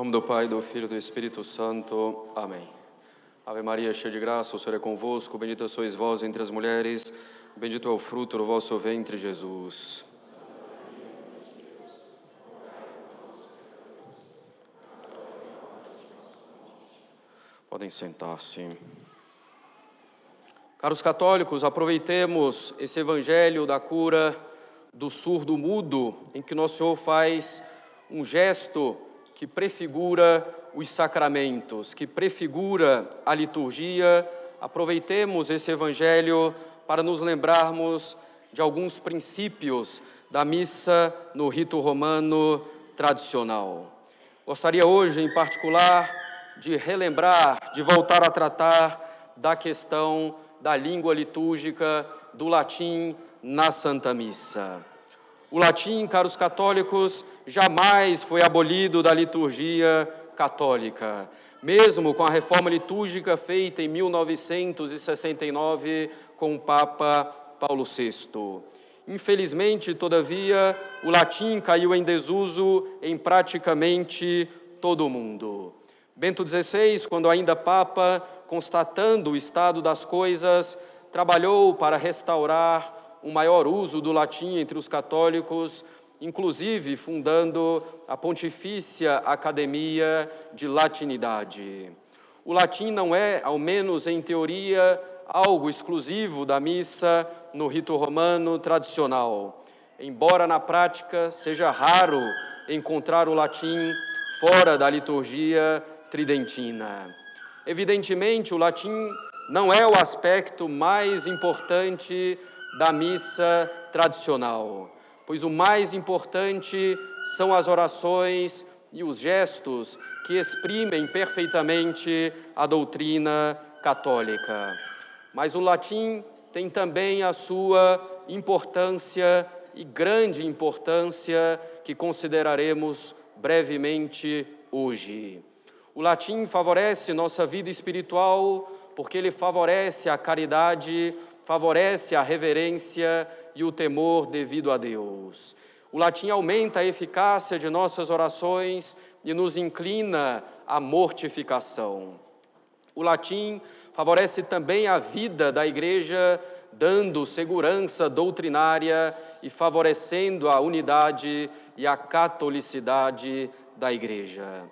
Em nome do Pai, do Filho e do Espírito Santo. Amém. Ave Maria, cheia de graça, o Senhor é convosco. Bendita sois vós entre as mulheres. Bendito é o fruto do vosso ventre, Jesus. Podem sentar-se. Caros católicos, aproveitemos esse evangelho da cura do surdo mudo, em que Nosso Senhor faz um gesto que prefigura os sacramentos, que prefigura a liturgia. Aproveitemos esse evangelho para nos lembrarmos de alguns princípios da missa no rito romano tradicional. Gostaria hoje, em particular, de relembrar, de voltar a tratar da questão da língua litúrgica, do latim na Santa Missa. O latim, caros católicos, jamais foi abolido da liturgia católica, mesmo com a reforma litúrgica feita em 1969 com o Papa Paulo VI. Infelizmente, todavia, o latim caiu em desuso em praticamente todo o mundo. Bento XVI, quando ainda Papa, constatando o estado das coisas, trabalhou para restaurar um maior uso do latim entre os católicos, inclusive fundando a Pontifícia Academia de Latinidade. O latim não é, ao menos em teoria, algo exclusivo da missa no rito romano tradicional, embora na prática seja raro encontrar o latim fora da liturgia tridentina. Evidentemente, o latim não é o aspecto mais importante da missa tradicional, pois o mais importante são as orações e os gestos que exprimem perfeitamente a doutrina católica. Mas o latim tem também a sua importância e grande importância que consideraremos brevemente hoje. O latim favorece nossa vida espiritual porque ele favorece a caridade, favorece a reverência e o temor devido a Deus. O latim aumenta a eficácia de nossas orações e nos inclina à mortificação. O latim favorece também a vida da Igreja, dando segurança doutrinária e favorecendo a unidade e a catolicidade da Igreja.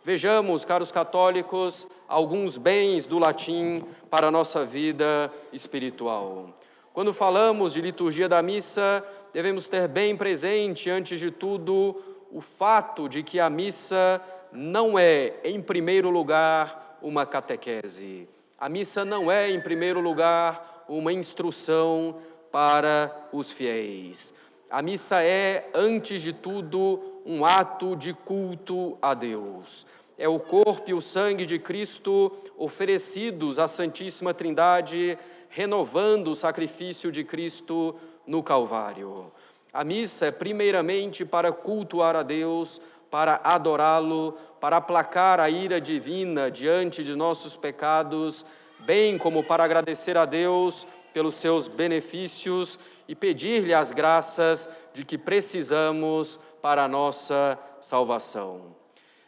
Vejamos, caros católicos, alguns bens do latim para a nossa vida espiritual. Quando falamos de liturgia da missa, devemos ter bem presente, antes de tudo, o fato de que a missa não é, em primeiro lugar, uma catequese. A missa não é, em primeiro lugar, uma instrução para os fiéis. A missa é, antes de tudo, um ato de culto a Deus. É o corpo e o sangue de Cristo oferecidos à Santíssima Trindade, renovando o sacrifício de Cristo no Calvário. A missa é primeiramente para cultuar a Deus, para adorá-lo, para aplacar a ira divina diante de nossos pecados, bem como para agradecer a Deus pelos seus benefícios e pedir-lhe as graças de que precisamos para a nossa salvação.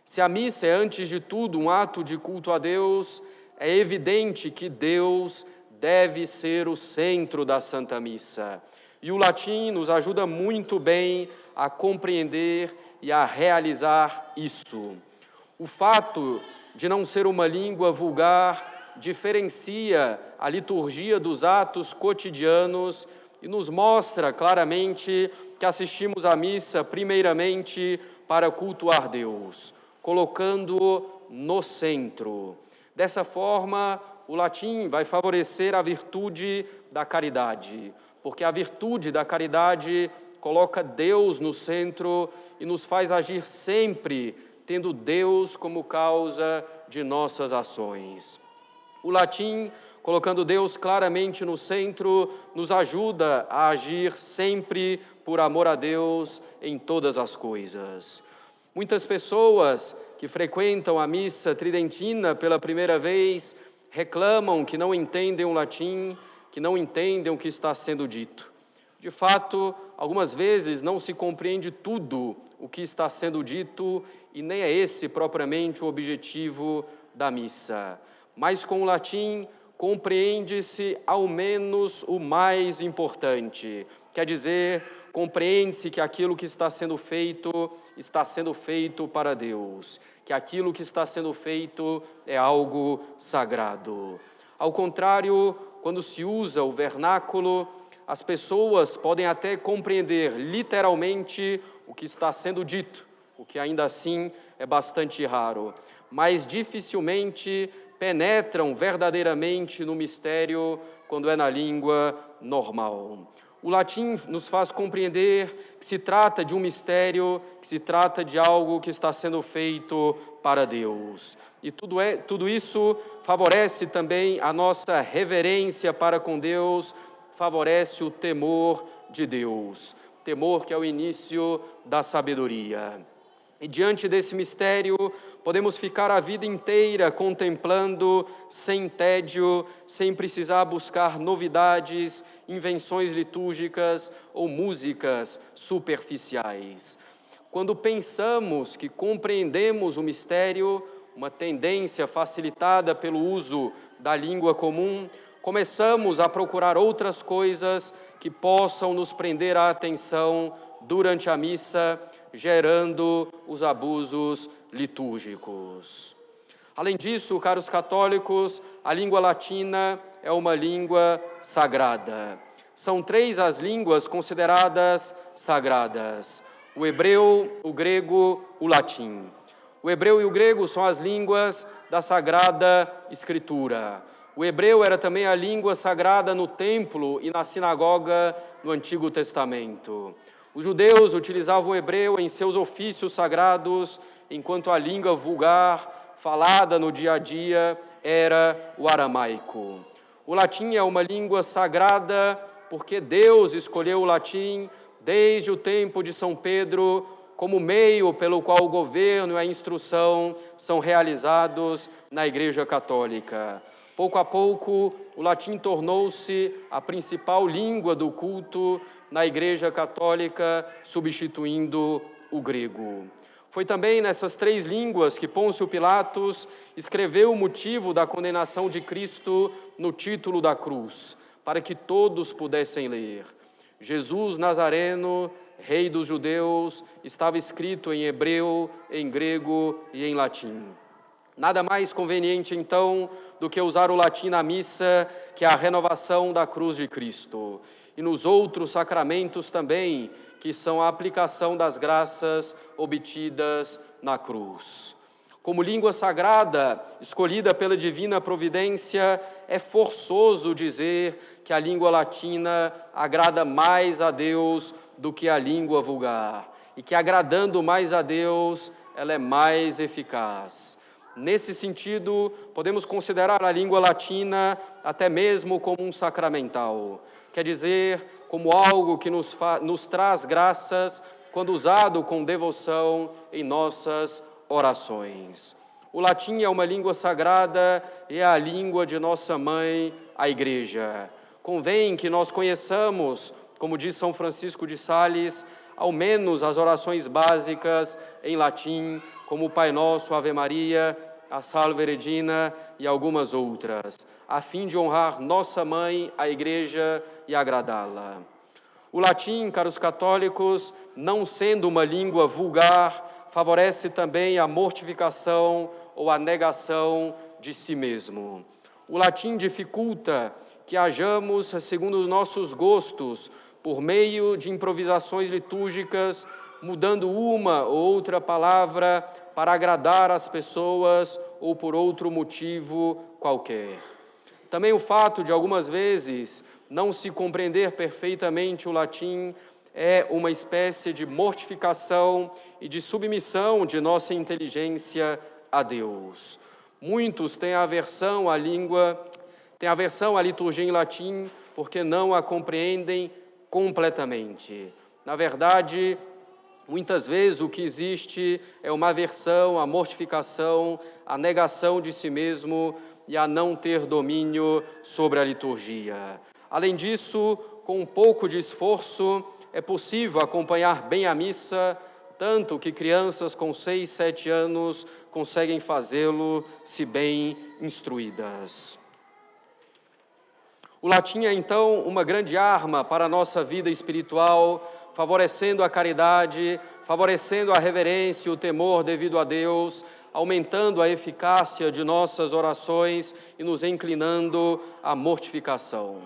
Se a missa é, antes de tudo, um ato de culto a Deus, é evidente que Deus deve ser o centro da Santa Missa. E o latim nos ajuda muito bem a compreender e a realizar isso. O fato de não ser uma língua vulgar diferencia a liturgia dos atos cotidianos e nos mostra claramente que assistimos à missa primeiramente para cultuar Deus, colocando-o no centro. Dessa forma, o latim vai favorecer a virtude da caridade, porque a virtude da caridade coloca Deus no centro e nos faz agir sempre tendo Deus como causa de nossas ações. O latim, colocando Deus claramente no centro, nos ajuda a agir sempre por amor a Deus em todas as coisas. Muitas pessoas que frequentam a missa tridentina pela primeira vez reclamam que não entendem o latim, que não entendem o que está sendo dito. De fato, algumas vezes não se compreende tudo o que está sendo dito e nem é esse propriamente o objetivo da missa. Mas com o latim compreende-se ao menos o mais importante. Quer dizer, compreende-se que aquilo que está sendo feito para Deus, que aquilo que está sendo feito é algo sagrado. Ao contrário, quando se usa o vernáculo, as pessoas podem até compreender literalmente o que está sendo dito, o que ainda assim é bastante raro, mas dificilmente penetram verdadeiramente no mistério quando é na língua normal. O latim nos faz compreender que se trata de um mistério, que se trata de algo que está sendo feito para Deus. E tudo isso favorece também a nossa reverência para com Deus, favorece o temor de Deus, temor que é o início da sabedoria. E diante desse mistério, podemos ficar a vida inteira contemplando, sem tédio, sem precisar buscar novidades, invenções litúrgicas ou músicas superficiais. Quando pensamos que compreendemos o mistério, uma tendência facilitada pelo uso da língua comum, começamos a procurar outras coisas que possam nos prender a atenção durante a missa, gerando os abusos litúrgicos. Além disso, caros católicos, a língua latina é uma língua sagrada. São 3 as línguas consideradas sagradas: o hebreu, o grego, o latim. O hebreu e o grego são as línguas da Sagrada Escritura. O hebreu era também a língua sagrada no templo e na sinagoga no Antigo Testamento. Os judeus utilizavam o hebreu em seus ofícios sagrados, enquanto a língua vulgar, falada no dia a dia, era o aramaico. O latim é uma língua sagrada porque Deus escolheu o latim desde o tempo de São Pedro como meio pelo qual o governo e a instrução são realizados na Igreja Católica. Pouco a pouco, o latim tornou-se a principal língua do culto na Igreja Católica, substituindo o grego. Foi também nessas 3 línguas que Pôncio Pilatos escreveu o motivo da condenação de Cristo no título da cruz, para que todos pudessem ler. Jesus Nazareno, Rei dos Judeus, estava escrito em hebreu, em grego e em latim. Nada mais conveniente, então, do que usar o latim na missa, que é a renovação da cruz de Cristo. E nos outros sacramentos também, que são a aplicação das graças obtidas na cruz. Como língua sagrada, escolhida pela divina providência, é forçoso dizer que a língua latina agrada mais a Deus do que a língua vulgar, e que agradando mais a Deus, ela é mais eficaz. Nesse sentido, podemos considerar a língua latina até mesmo como um sacramental, quer dizer, como algo que nos traz graças quando usado com devoção em nossas orações. O latim é uma língua sagrada e é a língua de nossa mãe, a Igreja. Convém que nós conheçamos, como diz São Francisco de Sales, ao menos as orações básicas em latim, como o Pai Nosso, Ave Maria, a Salve Regina e algumas outras, a fim de honrar nossa mãe, a Igreja, e agradá-la. O latim, caros católicos, não sendo uma língua vulgar, favorece também a mortificação ou a negação de si mesmo. O latim dificulta que hajamos segundo os nossos gostos, por meio de improvisações litúrgicas, mudando uma ou outra palavra para agradar as pessoas ou por outro motivo qualquer. Também o fato de, algumas vezes, não se compreender perfeitamente o latim é uma espécie de mortificação e de submissão de nossa inteligência a Deus. Muitos têm aversão à língua, têm aversão à liturgia em latim porque não a compreendem completamente. Na verdade, muitas vezes o que existe é uma aversão, a mortificação, a negação de si mesmo e a não ter domínio sobre a liturgia. Além disso, com um pouco de esforço, é possível acompanhar bem a missa, tanto que crianças com 6, 7 anos conseguem fazê-lo, se bem instruídas. O latim é, então, uma grande arma para a nossa vida espiritual, favorecendo a caridade, favorecendo a reverência e o temor devido a Deus, aumentando a eficácia de nossas orações e nos inclinando à mortificação.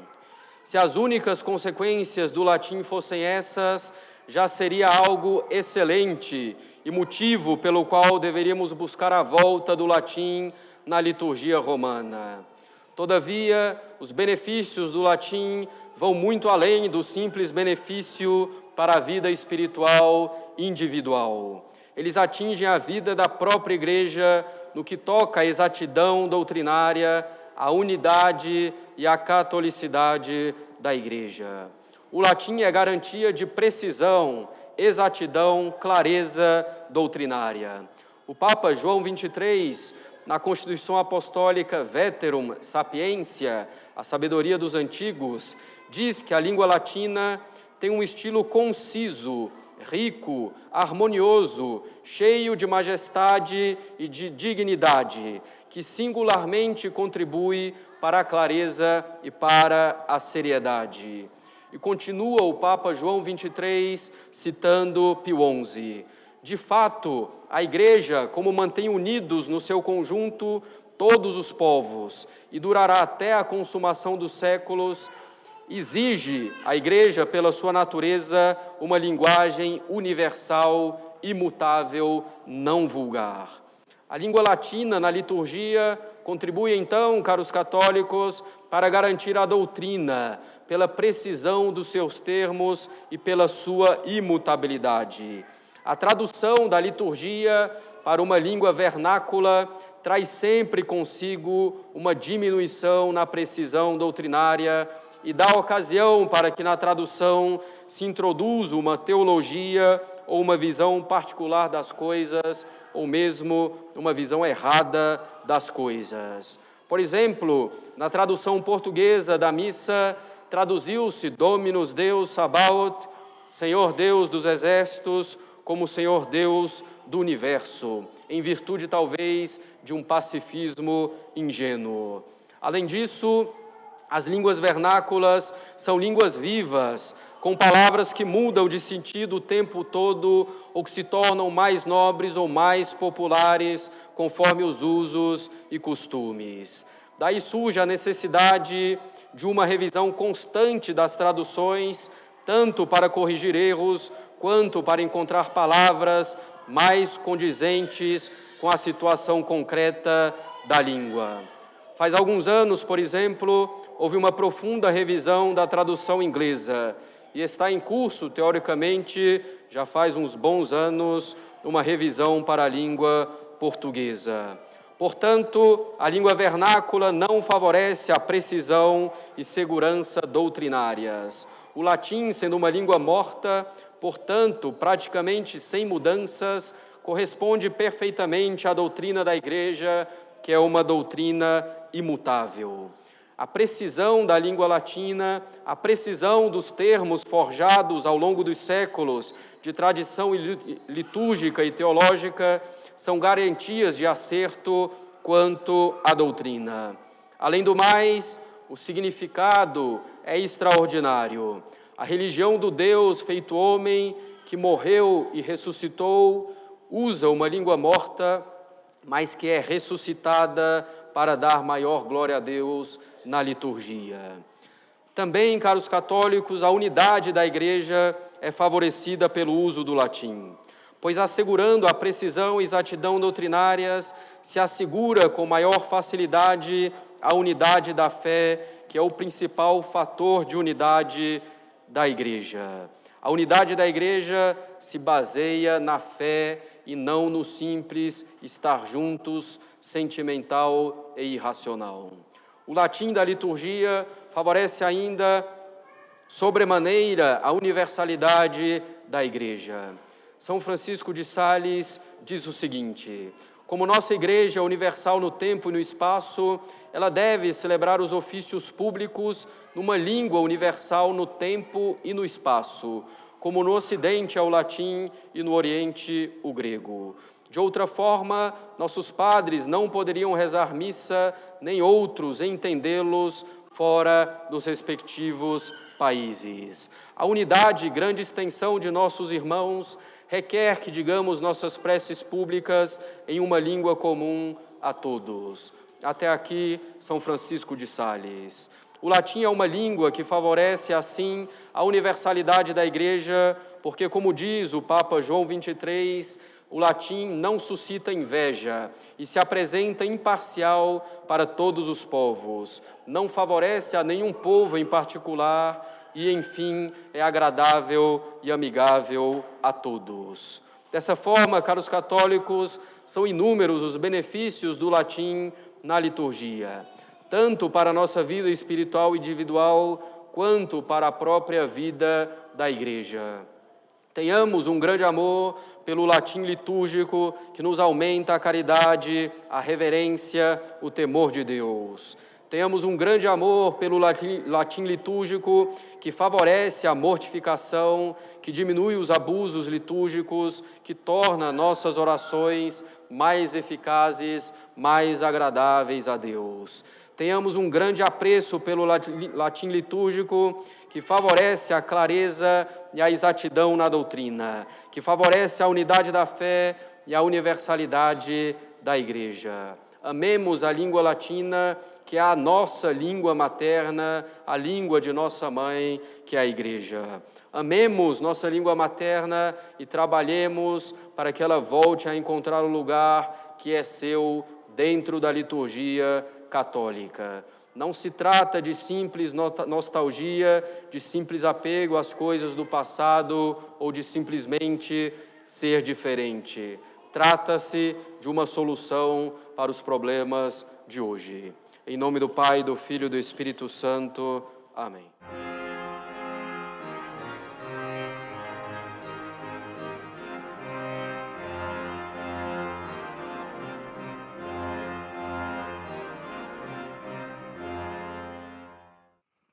Se as únicas consequências do latim fossem essas, já seria algo excelente e motivo pelo qual deveríamos buscar a volta do latim na liturgia romana. Todavia, os benefícios do latim vão muito além do simples benefício para a vida espiritual individual. Eles atingem a vida da própria Igreja no que toca à exatidão doutrinária, à unidade e à catolicidade da Igreja. O latim é garantia de precisão, exatidão, clareza doutrinária. O Papa João XXIII, na Constituição Apostólica Veterum Sapientia, a sabedoria dos antigos, diz que a língua latina tem um estilo conciso, rico, harmonioso, cheio de majestade e de dignidade, que singularmente contribui para a clareza e para a seriedade. E continua o Papa João XXIII citando Pio XI. De fato, a Igreja, como mantém unidos no seu conjunto todos os povos e durará até a consumação dos séculos, exige a Igreja, pela sua natureza, uma linguagem universal, imutável, não vulgar. A língua latina na liturgia contribui então, caros católicos, para garantir a doutrina, pela precisão dos seus termos e pela sua imutabilidade. A tradução da liturgia para uma língua vernácula traz sempre consigo uma diminuição na precisão doutrinária e dá ocasião para que na tradução se introduza uma teologia ou uma visão particular das coisas, ou mesmo uma visão errada das coisas. Por exemplo, na tradução portuguesa da missa, traduziu-se Dominus Deus Sabaoth, Senhor Deus dos exércitos, como Senhor Deus do universo, em virtude talvez de um pacifismo ingênuo. Além disso, as línguas vernáculas são línguas vivas, com palavras que mudam de sentido o tempo todo ou que se tornam mais nobres ou mais populares conforme os usos e costumes. Daí surge a necessidade de uma revisão constante das traduções, tanto para corrigir erros, quanto para encontrar palavras mais condizentes com a situação concreta da língua. Faz alguns anos, por exemplo, houve uma profunda revisão da tradução inglesa e está em curso, teoricamente, já faz uns bons anos, uma revisão para a língua portuguesa. Portanto, a língua vernácula não favorece a precisão e segurança doutrinárias. O latim, sendo uma língua morta, portanto, praticamente sem mudanças, corresponde perfeitamente à doutrina da Igreja, que é uma doutrina imutável. A precisão da língua latina, a precisão dos termos forjados ao longo dos séculos de tradição litúrgica e teológica são garantias de acerto quanto à doutrina. Além do mais, o significado é extraordinário. A religião do Deus feito homem, que morreu e ressuscitou, usa uma língua morta, mas que é ressuscitada para dar maior glória a Deus na liturgia. Também, caros católicos, a unidade da Igreja é favorecida pelo uso do latim, pois assegurando a precisão e exatidão doutrinárias, se assegura com maior facilidade a unidade da fé, que é o principal fator de unidade da Igreja. A unidade da Igreja se baseia na fé e não no simples estar juntos, sentimental e irracional. O latim da liturgia favorece ainda, sobremaneira, a universalidade da Igreja. São Francisco de Sales diz o seguinte: Como nossa Igreja universal no tempo e no espaço, ela deve celebrar os ofícios públicos numa língua universal no tempo e no espaço, como no Ocidente é o latim e no Oriente o grego. De outra forma, nossos padres não poderiam rezar missa, nem outros entendê-los fora dos respectivos países. A unidade e grande extensão de nossos irmãos requer que digamos nossas preces públicas em uma língua comum a todos. Até aqui, São Francisco de Sales. O latim é uma língua que favorece, assim, a universalidade da Igreja, porque, como diz o Papa João XXIII, o latim não suscita inveja e se apresenta imparcial para todos os povos, não favorece a nenhum povo em particular e, enfim, é agradável e amigável a todos. Dessa forma, caros católicos, são inúmeros os benefícios do latim na liturgia, tanto para a nossa vida espiritual individual, quanto para a própria vida da Igreja. Tenhamos um grande amor pelo latim litúrgico, que nos aumenta a caridade, a reverência, o temor de Deus. Tenhamos um grande amor pelo latim litúrgico, que favorece a mortificação, que diminui os abusos litúrgicos, que torna nossas orações mais eficazes, mais agradáveis a Deus. Tenhamos um grande apreço pelo latim litúrgico, que favorece a clareza e a exatidão na doutrina, que favorece a unidade da fé e a universalidade da Igreja. Amemos a língua latina, que é a nossa língua materna, a língua de nossa mãe, que é a Igreja. Amemos nossa língua materna e trabalhemos para que ela volte a encontrar o lugar que é seu dentro da liturgia católica. Não se trata de simples nostalgia, de simples apego às coisas do passado ou de simplesmente ser diferente. Trata-se de uma solução para os problemas de hoje. Em nome do Pai, do Filho e do Espírito Santo. Amém.